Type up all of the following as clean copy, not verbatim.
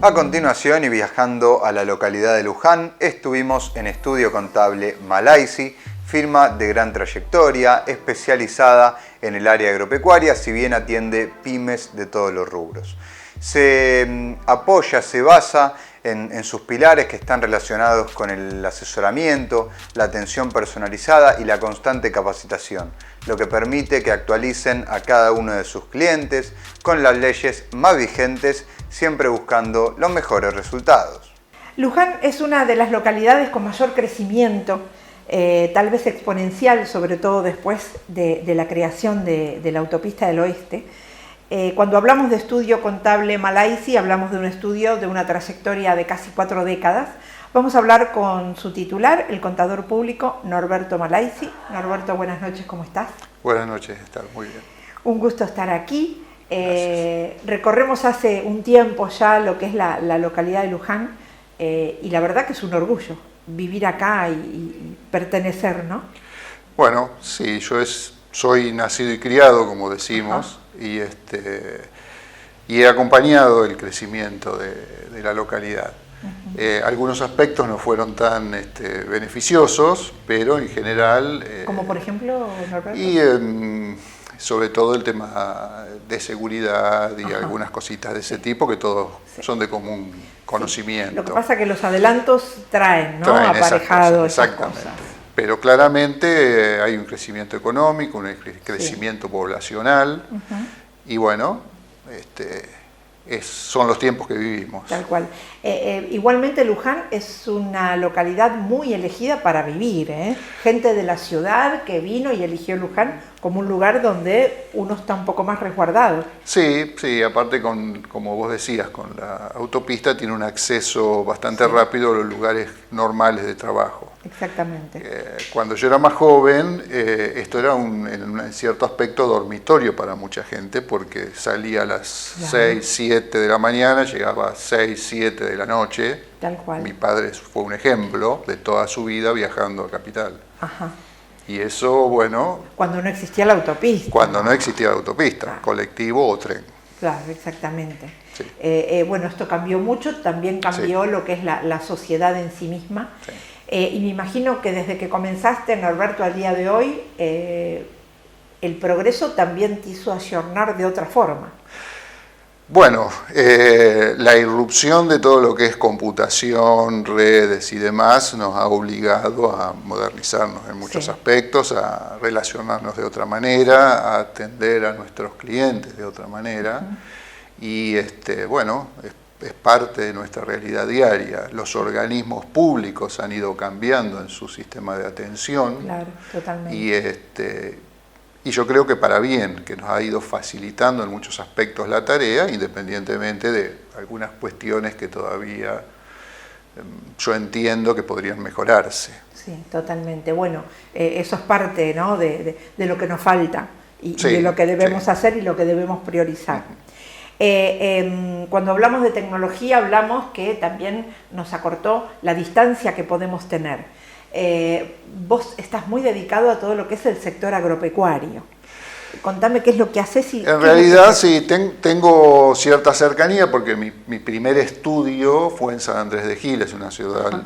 A continuación, y viajando a la localidad de Luján, estuvimos en Estudio Contable Malaysi, firma de gran trayectoria, especializada en el área agropecuaria, si bien atiende pymes de todos los rubros. Se apoya, se basa en sus pilares que están relacionados con el asesoramiento, la atención personalizada y la constante capacitación, lo que permite que actualicen a cada uno de sus clientes con las leyes más vigentes, siempre buscando los mejores resultados. Luján es una de las localidades con mayor crecimiento, tal vez exponencial, sobre todo después de la creación de la autopista del oeste. Cuando hablamos de Estudio Contable Malaysi, hablamos de un estudio de una trayectoria de casi 4 décadas. Vamos a hablar con su titular, el contador público Norberto Malaysi. Norberto, buenas noches, ¿cómo estás? Buenas noches, Esther, muy bien. Un gusto estar aquí. Recorremos hace un tiempo ya lo que es la localidad de Luján y la verdad que es un orgullo vivir acá y pertenecer, ¿no? Bueno, sí, soy nacido y criado, como decimos, y he acompañado el crecimiento de la localidad. Algunos aspectos no fueron tan beneficiosos, pero en general... ¿Como por ejemplo, Norberto? Y sobre todo el tema de seguridad y algunas cositas de ese tipo que todos son de común conocimiento. Lo que pasa es que los adelantos traen, ¿no? Traen aparejado esas cosas, exactamente. Pero claramente hay un crecimiento económico, un crecimiento poblacional y bueno, son los tiempos que vivimos. Tal cual. Igualmente Luján es una localidad muy elegida para vivir, ¿eh? Gente de la ciudad que vino y eligió Luján como un lugar donde uno está un poco más resguardado. Sí, aparte como vos decías, con la autopista tiene un acceso bastante rápido a los lugares normales de trabajo. Exactamente. Cuando yo era más joven, esto era en cierto aspecto dormitorio para mucha gente, porque salía a las 6, 7 de la mañana, llegaba a 6, 7 de la noche. Tal cual. Mi padre fue un ejemplo de toda su vida viajando a Capital. Ajá. Y eso, bueno... Cuando no existía la autopista. Cuando no existía la autopista, colectivo o tren. Claro, exactamente. Sí. Bueno, esto cambió mucho, también cambió lo que es la sociedad en sí misma. Sí. Y me imagino que desde que comenzaste, Norberto, al día de hoy, el progreso también te hizo ayornar de otra forma. Bueno, la irrupción de todo lo que es computación, redes y demás nos ha obligado a modernizarnos en muchos aspectos, a relacionarnos de otra manera, a atender a nuestros clientes de otra manera y bueno, es parte de nuestra realidad diaria. Los organismos públicos han ido cambiando en su sistema de atención. Claro, totalmente. Y yo creo que para bien, que nos ha ido facilitando en muchos aspectos la tarea, independientemente de algunas cuestiones que todavía yo entiendo que podrían mejorarse. Sí, totalmente. Bueno, eso es parte, ¿no? de lo que nos falta y de lo que debemos hacer y lo que debemos priorizar. Cuando hablamos de tecnología, hablamos que también nos acortó la distancia que podemos tener. Vos estás muy dedicado a todo lo que es el sector agropecuario. Contame qué es lo que haces. En realidad sí, tengo cierta cercanía porque mi primer estudio fue en San Andrés de Giles, una ciudad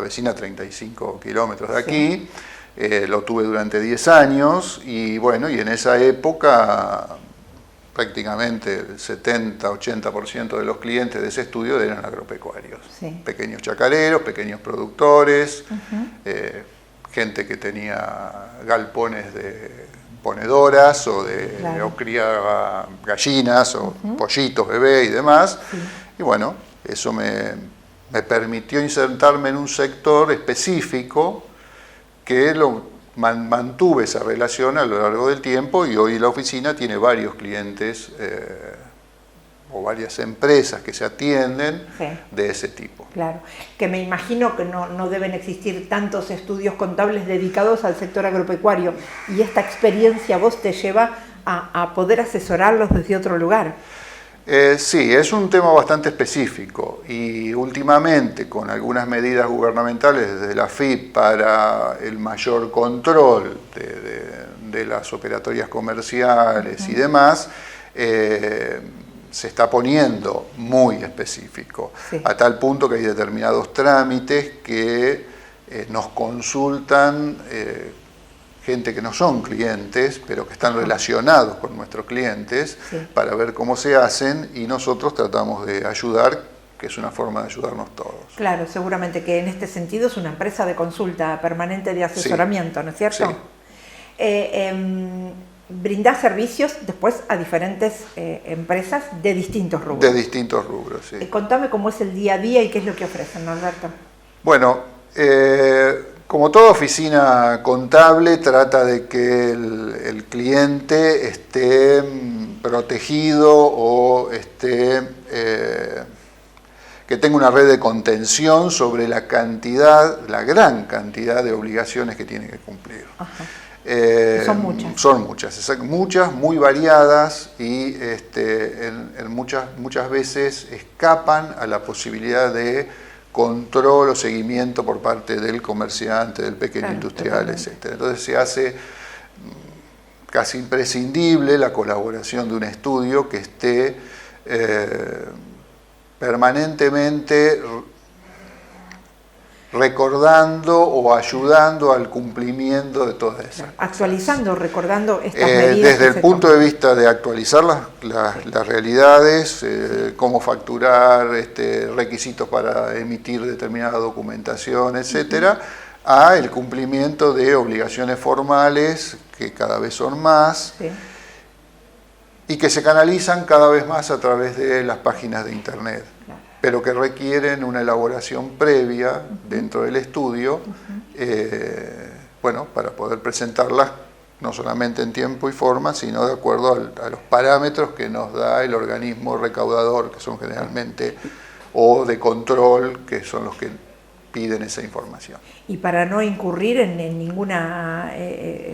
vecina a 35 kilómetros de aquí. Lo tuve durante 10 años y bueno, y en esa época prácticamente el 70-80% de los clientes de ese estudio eran agropecuarios. Pequeños chacareros, pequeños productores, gente que tenía galpones de ponedoras o criaba gallinas o pollitos, bebé y demás. Y bueno, eso me permitió insertarme en un sector específico que mantuve esa relación a lo largo del tiempo y hoy la oficina tiene varios clientes o varias empresas que se atienden de ese tipo. Claro, que me imagino que no deben existir tantos estudios contables dedicados al sector agropecuario y esta experiencia vos te lleva a poder asesorarlos desde otro lugar. Sí, es un tema bastante específico y últimamente con algunas medidas gubernamentales desde la AFIP para el mayor control de las operatorias comerciales y demás, se está poniendo muy específico, sí, a tal punto que hay determinados trámites que nos consultan gente que no son clientes, pero que están relacionados con nuestros clientes, sí, para ver cómo se hacen, y nosotros tratamos de ayudar, que es una forma de ayudarnos todos. Claro, seguramente que en este sentido es una empresa de consulta permanente de asesoramiento, Sí, ¿no es cierto? sí. Brindás servicios después a diferentes empresas de distintos rubros. De distintos rubros, sí. Contame cómo es el día a día y qué es lo que ofrecen, Norberto. Bueno, como toda oficina contable, trata de que el cliente esté protegido o esté, que tenga una red de contención sobre la gran cantidad de obligaciones que tiene que cumplir. Ajá. Son muchas, muy variadas, y muchas veces escapan a la posibilidad de control o seguimiento por parte del comerciante, del pequeño industrial, etc. Entonces se hace casi imprescindible la colaboración de un estudio que esté permanentemente recordando o ayudando al cumplimiento de todas esas cosas. Actualizando, recordando estas medidas. Desde el punto de vista de actualizar las realidades, cómo facturar, requisitos para emitir determinada documentación, etcétera, a el cumplimiento de obligaciones formales, que cada vez son más, Sí. y que se canalizan cada vez más a través de las páginas de Internet, pero que requieren una elaboración previa dentro del estudio, bueno, para poder presentarlas no solamente en tiempo y forma, sino de acuerdo a los parámetros que nos da el organismo recaudador, que son generalmente, o de control, que son los que piden esa información. Y para no incurrir en ninguna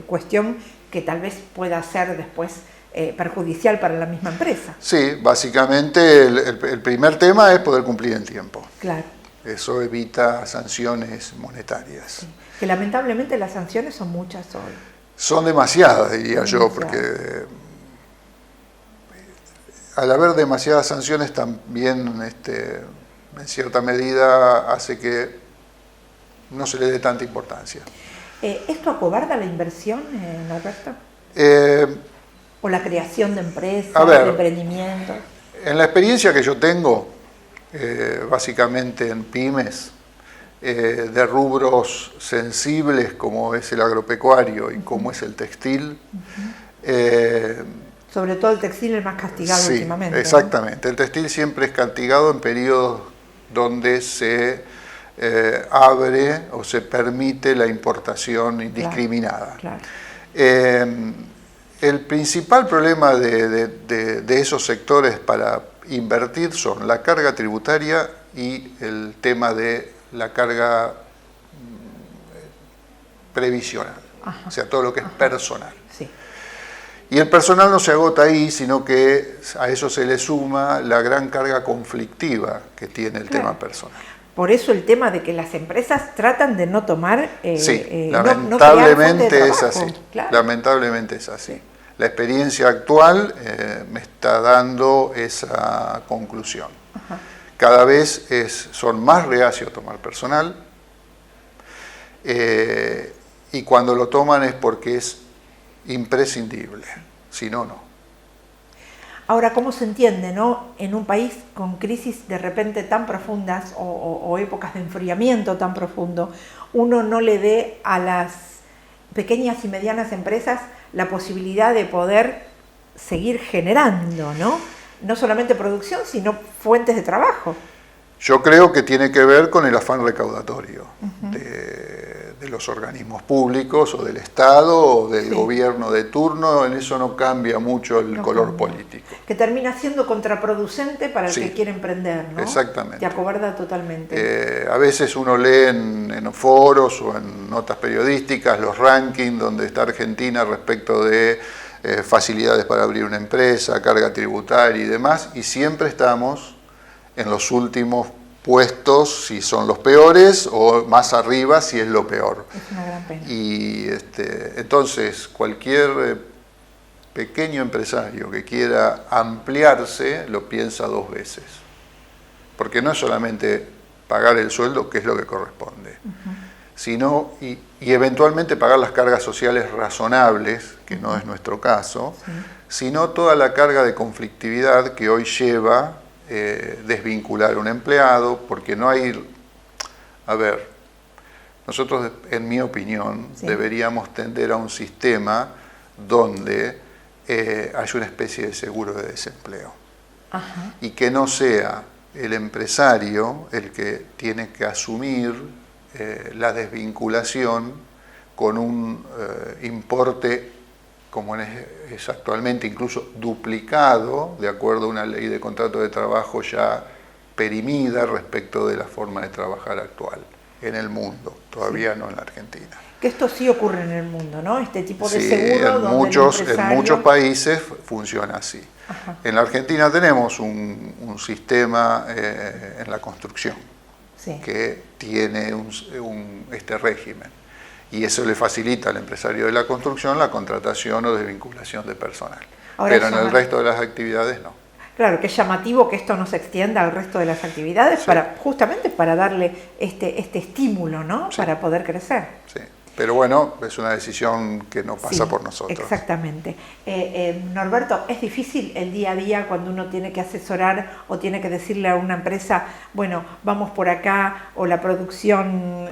cuestión que tal vez pueda ser después perjudicial para la misma empresa. Sí, básicamente el primer tema es poder cumplir en tiempo. Claro. Eso evita sanciones monetarias. Sí. Que lamentablemente las sanciones son muchas hoy. Son demasiadas, diría yo, porque al haber demasiadas sanciones también, en cierta medida, hace que no se le dé tanta importancia. ¿Esto acobarda la inversión, Norberto? ¿O la creación de empresas, de emprendimientos? En la experiencia que yo tengo, básicamente en pymes, de rubros sensibles como es el agropecuario y como es el textil. Sobre todo el textil es más castigado últimamente. Exactamente. ¿No? El textil siempre es castigado en periodos donde se abre o se permite la importación indiscriminada. Claro. El principal problema de esos sectores para invertir son la carga tributaria y el tema de la carga previsional, o sea, todo lo que es personal. Sí. Y el personal no se agota ahí, sino que a eso se le suma la gran carga conflictiva que tiene el tema personal. Por eso el tema de que las empresas tratan de no tomar... lamentablemente es así. Claro. Lamentablemente es así. La experiencia actual me está dando esa conclusión. Ajá. Cada vez son más reacios a tomar personal, y cuando lo toman es porque es imprescindible, si no, no. Ahora, ¿cómo se entiende, no? En un país con crisis de repente tan profundas o épocas de enfriamiento tan profundo, uno no le dé a las pequeñas y medianas empresas la posibilidad de poder seguir generando, ¿no? No solamente producción, sino fuentes de trabajo. Yo creo que tiene que ver con el afán recaudatorio de los organismos públicos o del Estado o del gobierno de turno. En eso no cambia mucho el color político. Que termina siendo contraproducente para el que quiere emprender, ¿no? Exactamente. Te acobarda totalmente. A veces uno lee en foros o en notas periodísticas los rankings donde está Argentina respecto de facilidades para abrir una empresa, carga tributaria y demás, y siempre estamos en los últimos puestos si son los peores, o más arriba si es lo peor. Es una gran pena. Y entonces cualquier pequeño empresario que quiera ampliarse lo piensa 2 veces. Porque no es solamente pagar el sueldo, que es lo que corresponde, sino y eventualmente pagar las cargas sociales razonables, que no es nuestro caso, sino toda la carga de conflictividad que hoy lleva desvincular a un empleado, porque no hay... A ver, nosotros, en mi opinión, deberíamos tender a un sistema donde haya una especie de seguro de desempleo. Y que no sea el empresario el que tiene que asumir la desvinculación con un importe, como es actualmente, incluso duplicado, de acuerdo a una ley de contrato de trabajo ya perimida respecto de la forma de trabajar actual en el mundo, todavía no en la Argentina. Que esto sí ocurre en el mundo, ¿no? Este tipo de sí, seguro en muchos países funciona así. En la Argentina tenemos un sistema en la construcción que tiene este régimen, y eso le facilita al empresario de la construcción la contratación o desvinculación de personal. Pero en el resto de las actividades no. Claro, que es llamativo que esto no se extienda al resto de las actividades, justamente para darle este estímulo, ¿no? Para poder crecer. Sí. Pero bueno, es una decisión que no pasa por nosotros. Exactamente. Norberto, ¿es difícil el día a día cuando uno tiene que asesorar o tiene que decirle a una empresa, bueno, vamos por acá, o la producción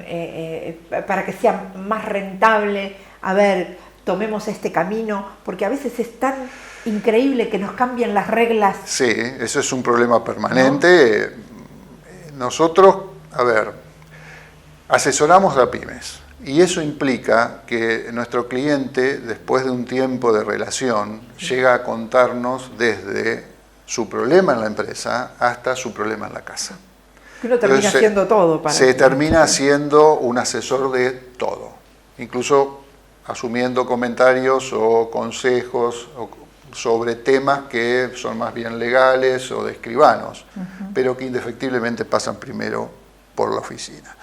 para que sea más rentable, a ver, tomemos este camino? Porque a veces es tan increíble que nos cambien las reglas. Sí, eso es un problema permanente. ¿No? Nosotros, a ver, asesoramos a pymes. Y eso implica que nuestro cliente, después de un tiempo de relación, llega a contarnos desde su problema en la empresa hasta su problema en la casa. Uno termina haciendo todo para... Se termina siendo un asesor de todo, incluso asumiendo comentarios o consejos sobre temas que son más bien legales o de escribanos, pero que indefectiblemente pasan primero por la oficina.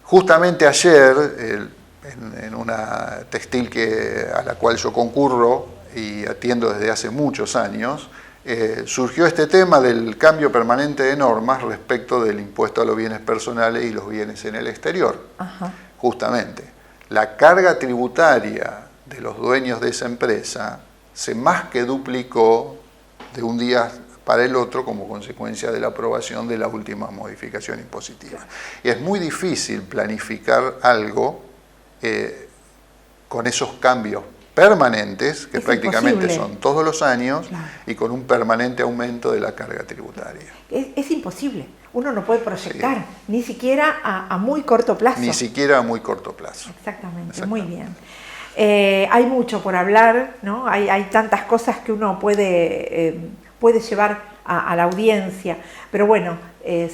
Justamente ayer, en una textil a la cual yo concurro y atiendo desde hace muchos años, surgió este tema del cambio permanente de normas respecto del impuesto a los bienes personales y los bienes en el exterior. Justamente, la carga tributaria de los dueños de esa empresa se más que duplicó de un día para el otro como consecuencia de la aprobación de la última modificación impositiva. Y es muy difícil planificar algo con esos cambios permanentes, que prácticamente son todos los años, y con un permanente aumento de la carga tributaria. Es imposible. Uno no puede proyectar, ni siquiera a muy corto plazo. Ni siquiera a muy corto plazo. Exactamente. Muy bien. Hay mucho por hablar, ¿no? Hay tantas cosas que uno puede llevar a la audiencia, pero bueno,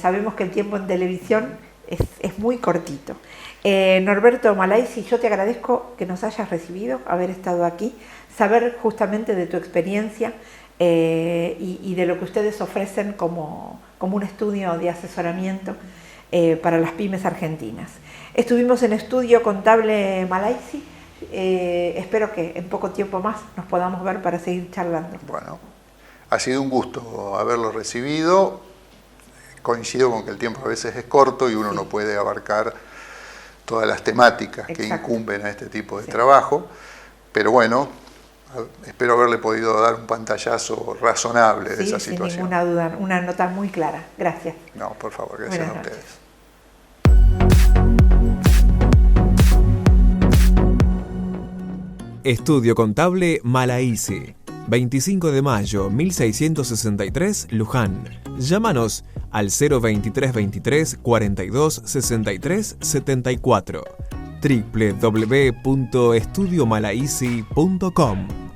sabemos que el tiempo en televisión es muy cortito. Norberto Malaisi, yo te agradezco que nos hayas recibido, haber estado aquí, saber justamente de tu experiencia y de lo que ustedes ofrecen como un estudio de asesoramiento para las pymes argentinas. Estuvimos en Estudio Contable Malaisi. Espero que en poco tiempo más nos podamos ver para seguir charlando. Bueno, ha sido un gusto haberlo recibido. Coincido con que el tiempo a veces es corto y uno no puede abarcar todas las temáticas que incumben a este tipo de trabajo, pero bueno, espero haberle podido dar un pantallazo razonable de esa situación. Sin ninguna duda, una nota muy clara. Gracias. No, por favor, gracias a ustedes. Estudio Contable Malaisi, 25 de mayo 1663, Luján. Llámanos al 02323 42 63 74 www.estudiomalaisi.com